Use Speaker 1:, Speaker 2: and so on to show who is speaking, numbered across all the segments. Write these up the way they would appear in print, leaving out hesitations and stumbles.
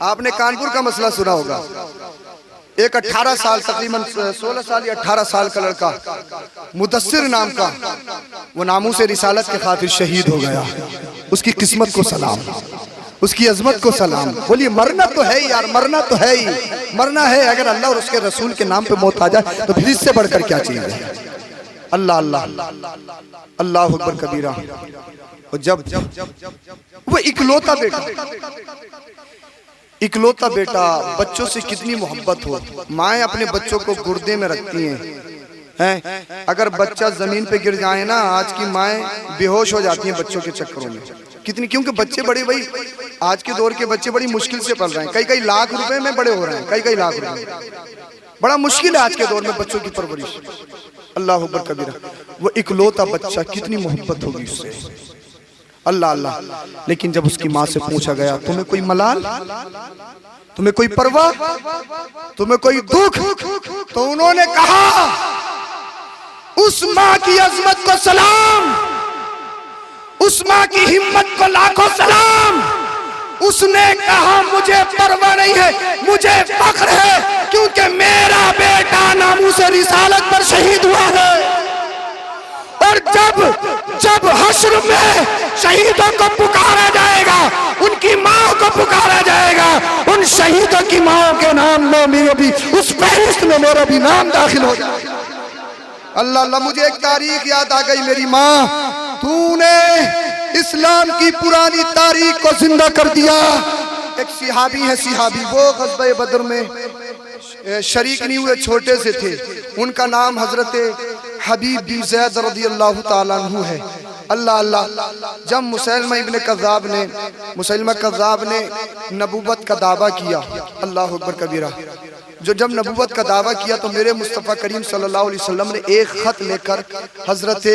Speaker 1: आपने कानपुर का मसला सुना होगा। एक 18 साल तकरीबन 16 साल या 18 साल का लड़का मुदस्सिर नाम का, वो नामूस रिसालत के खातिर शहीद हो गया। उसकी किस्मत को सलाम, उसकी अजमत को सलाम। बोलिए मरना तो है ही यार, मरना तो है ही, मरना है। अगर अल्लाह और उसके रसूल के नाम पे मौत आ जाए तो फिर इससे बढ़कर क्या चीज है। अल्लाह अल्लाह अल्लाह अकबर कबीरा। और जब वो इकलौता बेटा, बच्चों से कितनी मोहब्बत हो। माएँ अपने बच्चों को गुर्दे में रखती हैं। अगर बच्चा जमीन पे गिर जाए ना, आज की माएँ बेहोश हो जाती हैं बच्चों के चक्करों में। कितनी, क्योंकि बच्चे बड़े, भाई आज के दौर के बच्चे बड़ी मुश्किल से पल रहे हैं। कई लाख रुपए में बड़े हो रहे हैं, कई लाख रुपए। बड़ा मुश्किल है आज के दौर में बच्चों की परवरिश। अल्लाह अकबर कबीरा। वो इकलौता बच्चा, कितनी मोहब्बत होगी उससे। अल्लाह अल्लाह। लेकिन जब उसकी माँ से पूछा गया, तुम्हें कोई मलाल, तुम्हें कोई परवाह, तुम्हें कोई दुख, तो उन्होंने कहा उस माँ की अजमत को सलाम, उस माँ की हिम्मत को लाखों सलाम। उसने कहा मुझे परवाह नहीं है, मुझे फख्र है, क्योंकि मेरा बेटा नामूस रिसालत पर शहीद हुआ है। और जब हश्र में शहीदों को पुकारा जाएगा, उनकी माँ को पुकारा जाएगा, उन शहीदों की माँ के नाम में मेरे भी उस फहरिस्त में मेरा भी नाम दाखिल हो जाएगा। अल्लाह अल्लाह। मुझे एक तारीख याद आ गई। मेरी माँ, तूने इस्लाम की पुरानी तारीख को जिंदा कर दिया। एक सिहाबी है, सिहाबी, वो ग़ज़वा बदर में शरीक नहीं हुए, छोटे से थे। उनका नाम हजरत हबीब बिन ज़ैद रज़ियल्लाहु ताला अन्हु है। अल्लाह अल्लाह। जब मुसैलमा कज़्ज़ाब ने नबूवत का दावा किया, अल्लाह अकबर कबीरा, जब नबूवत का दावा किया तो मेरे मुस्तफ़ा करीम सल्लल्लाहु अलैहि वसल्लम ने एक खत लेकर हजरत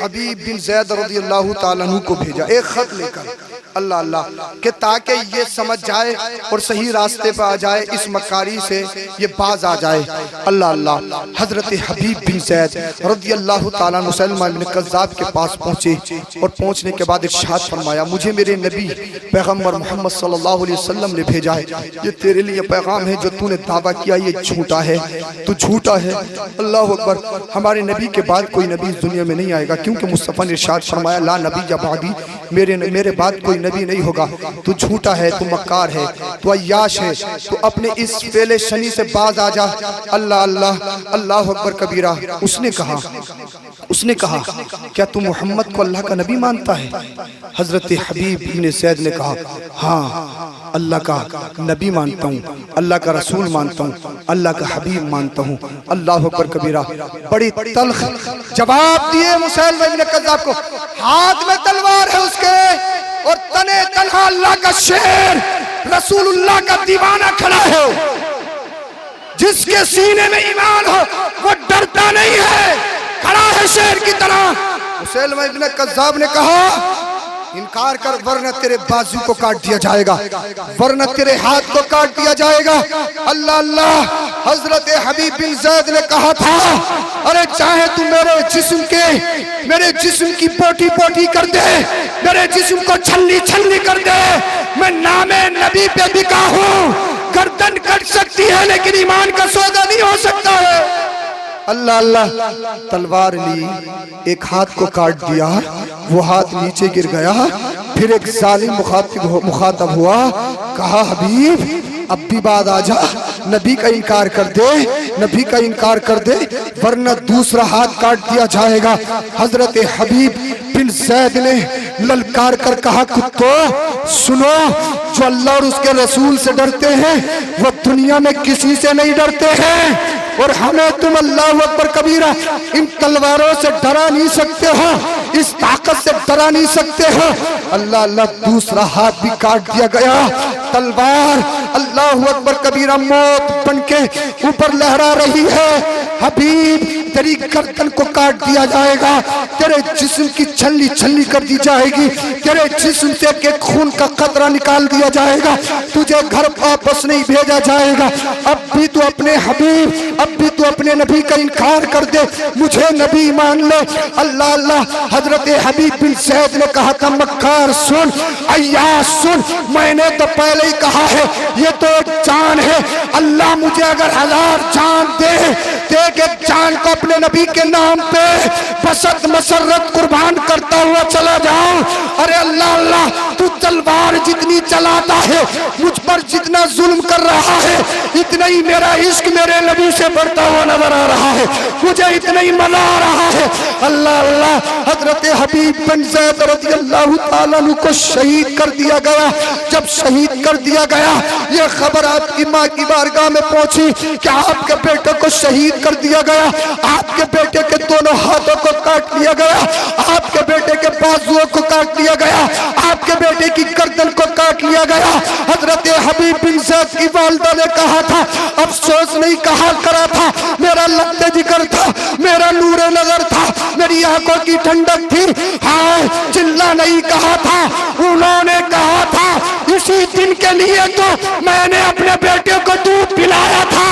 Speaker 1: हबीब बिन ज़ैद रज़ियल्लाहु ताला अन्हु को भेजा। एक खत लेकर, अल्लाह अल्लाह, कि ताकि ये समझ जाए और सही रास्ते पर आ जाए, इस मकारी से ये बाज आ जाए। अल्लाह अल्लाह। हजरत हबीब बिन ज़ैद रज़ियल्लाहु ताला मुसैलमा इब्न कज़्ज़ाब के पास पहुँचे और पहुँचने के बाद इरशाद फरमाया, मुझे मेरे नबी पैगम्बर मोहम्मद सल्लल्लाहु अलैहि वसल्लम ने भेजा है। ये तेरे लिए पैगाम है, जो तूने दावा किया ये झूठा है, तू झूठा है। अल्लाह अकबर। हमारे नबी के बाद कोई नबी इस दुनिया में नहीं आएगा, क्योंकि मुस्तफ़ा ने इरशाद फरमाया, ला नबी बादी, मेरे बाद कोई नबी नहीं होगा। तू झूठा है, तू मक्कार है, तू अय्याश है, तू अपने इस फेले शनी से बाज आ जा। अल्लाह अल्लाह अल्लाह अकबर कबीरा। उसने कहा क्या तू मोहम्मद को अल्लाह का नबी मानता है? हजरत हबीब इब्न ज़ैद ने कहा, हाँ अल्लाह का नबी मानता हूँ, अल्लाह का रसूल मानता हूँ, अल्लाह का हबीब मानता हूँ। अल्लाह अकबर कबीरा। बड़ी तल्ख जवाब दिए मुसैलमा इब्न कज़्ज़ाब को। हाथ में तलवार है उसके और तने तन्हा अल्लाह का शेर रसूलुल्लाह का दीवाना खड़ा है। जिसके सीने में ईमान हो वो डरता नहीं है, खड़ा है शेर की तरह। मुसैलमा इब्न कज़्ज़ाब ने कहा, इनकार कर वरना तेरे बाजू को काट दिया जाएगा, वरना तेरे हाथ को काट दिया जाएगा। अल्लाह अल्लाह। हजरत हबीब बिन ज़ैद ने कहा था, अरे चाहे तू मेरे जिस्म की पोटी पोटी कर दे, मेरे जिस्म को छल्ली छल्ली कर दे, मैं नामे नबी पे बिका हूँ। गर्दन कट सकती है लेकिन ईमान का सौदा नहीं हो सकता है। अल्लाह अल्लाह। तलवार ली, एक हाथ को काट दिया, वो हाथ नीचे गिर गया। फिर एक जालिम मुखातब हुआ, कहा हबीब अब भी बाद आ जा, नबी का इनकार कर दे, नबी का इनकार कर दे, वरना दूसरा हाथ काट दिया जाएगा। हजरत हबीब बिन ज़ैद ने ललकार कर कहा, कुत्तो सुनो, जो अल्लाह और उसके रसूल से डरते हैं वो दुनिया में किसी से नहीं डरते हैं, और हमें तुम अल्लाह अकबर कबीरा इन तलवारों से डरा नहीं सकते हो, इस ताकत से डरा नहीं सकते हो। अल्लाह अल्लाह। दूसरा हाथ भी काट दिया गया। तलवार अल्लाह अकबर कबीरा मौत बनके ऊपर लहरा रही है। हबीब तेरी गर्दन को काट दिया जाएगा, तेरे जिस्म की छल्ली छल्ली कर दी जाएगी, तेरे जिस्म से के खून का कतरा निकाल दिया जाएगा, तुझे घर वापस नहीं भेजा जाएगा। अब भी तू अपने हबीब, अब भी तू अपने नबी का इनकार कर दे, मुझे नबी मान ले। अल्लाह अल्लाह। हजरत हबीब बिन ज़ैद ने कहा था, मक्कार सुन, अय्याश सुन, मैंने तो पहले ने कहा है ये तो एक जान है, अल्लाह मुझे अगर 1000 जान दे, एक एक जान को अपने नबी के नाम पे बसत मसरत कुर्बान करता हुआ चला जाऊं। अरे अल्लाह अल्लाह, तू तलवार जितनी चलाता है, मुझ पर जितना जुल्म कर रहा है, इतना ही मेरा इश्क मेरे नबी से बढ़ता हुआ नजर आ रहा है, मुझे इतना ही मजा आ रहा है। अल्लाह अल्लाह, हजरत हबीब बिन ज़ैद रज़ियल्लाहु ताला अन्हु को शहीद कर दिया गया। जब शहीद कर दिया गया, ये खबर आपकी माँ की बारगाह में पहुंची कि आपके बेटे को शहीद कर दिया गया, आपके बेटे के दोनों हाथों को काट लिया गया, आपके बेटे के बाजुओं को काट लिया गया, आपके बेटे की गर्दन को काट लिया गया। हजरत हबीब बिन ज़ैद की वालिदा ने कहा था, अफसोस नहीं कहा करा था, मेरा लफ्ज़ जिक्र था, मेरा नूर नजर था, मेरी आंखों की ठंडक थी, हाँ चिल्ला नहीं कहा था। उन्होंने कहा था इसी दिन के लिए तो मैंने अपने बेटे को दूध पिलाया था,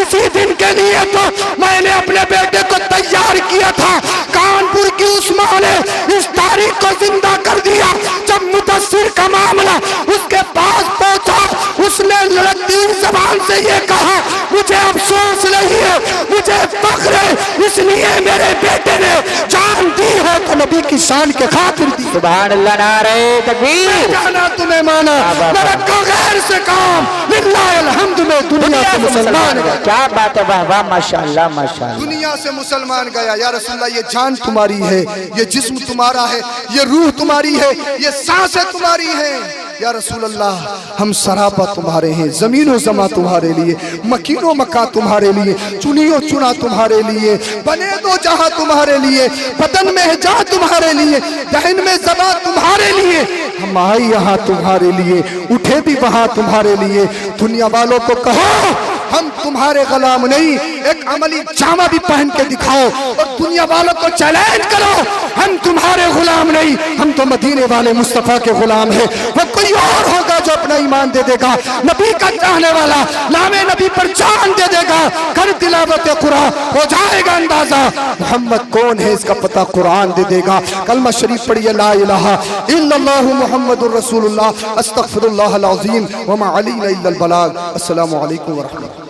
Speaker 1: इसी दिन के लिए तो मैंने अपने बेटे को तैयार किया था। कानपुर की उस मां ने इस तारीख को जिंदा कर दिया। जब मुदस्सिर का मामला उसके पास पहुंचा, उसने लड़तीन जबान से ये कहा, मुझे अफसोस नहीं है, मुझे फख्र है, इसलिए मेरे बेटे ने जान दी है तो नबी की शान के खातिर दी।
Speaker 2: सुभान अल्लाह, नारे तकबीर।
Speaker 1: जाना तुम्हें माना, मेरा गैर से काम, लिल्लाह अलहम्द में दुनिया से मुसलमान गया।
Speaker 2: क्या बात है, वाह वाह, माशाअल्लाह माशाअल्लाह।
Speaker 1: दुनिया से मुसलमान गया। या रसूलल्लाह, ये जान तुम्हारी है, ये जिस्म तुम्हारा है, ये रूह तुम्हारी है, ये सांसें तुम्हारी है। या रसूल अल्लाह, हम सरापा तुम्हारे हैं, जमीन जमा तुम्हारे लिए, मकीनो मका तुम्हारे लिए, चुनियो चुना तुम्हारे लिए, बने दो जहां तुम्हारे लिए, बदन में है जहां तुम्हारे लिए, दहन में जबा तुम्हारे लिए, हम आए यहाँ तुम्हारे लिए, उठे भी वहां तुम्हारे लिए। दुनिया वालों को कहो हम तुम्हारे गुलाम नहीं, एक अमली जामा भी पहन के दिखाओ और दुनिया वालों को चैलेंज करो, हम तुम्हारे गुलाम नहीं, हम तो मदीने वाले मुस्तफा के गुलाम हैं। वो कोई और होगा जो अपना ईमान दे देगा, नबी का चाहने वाला नामे नबी पर जान दे देगा, कर तिलावत कुरान हो जाएगा अंदाजा मोहम्मद कौन है, इसका पता कुरान दे देगा। कलमा शरीफ पढ़िए, ला इलाहा इल्लल्लाहु मुहम्मदुर रसूलुल्लाह, अस्तगफिरुल्लाह अल अज़ीम व मा अलैना इल्लल बलाग। अस्सलामु अलैकुम व रहमतुल्लाह।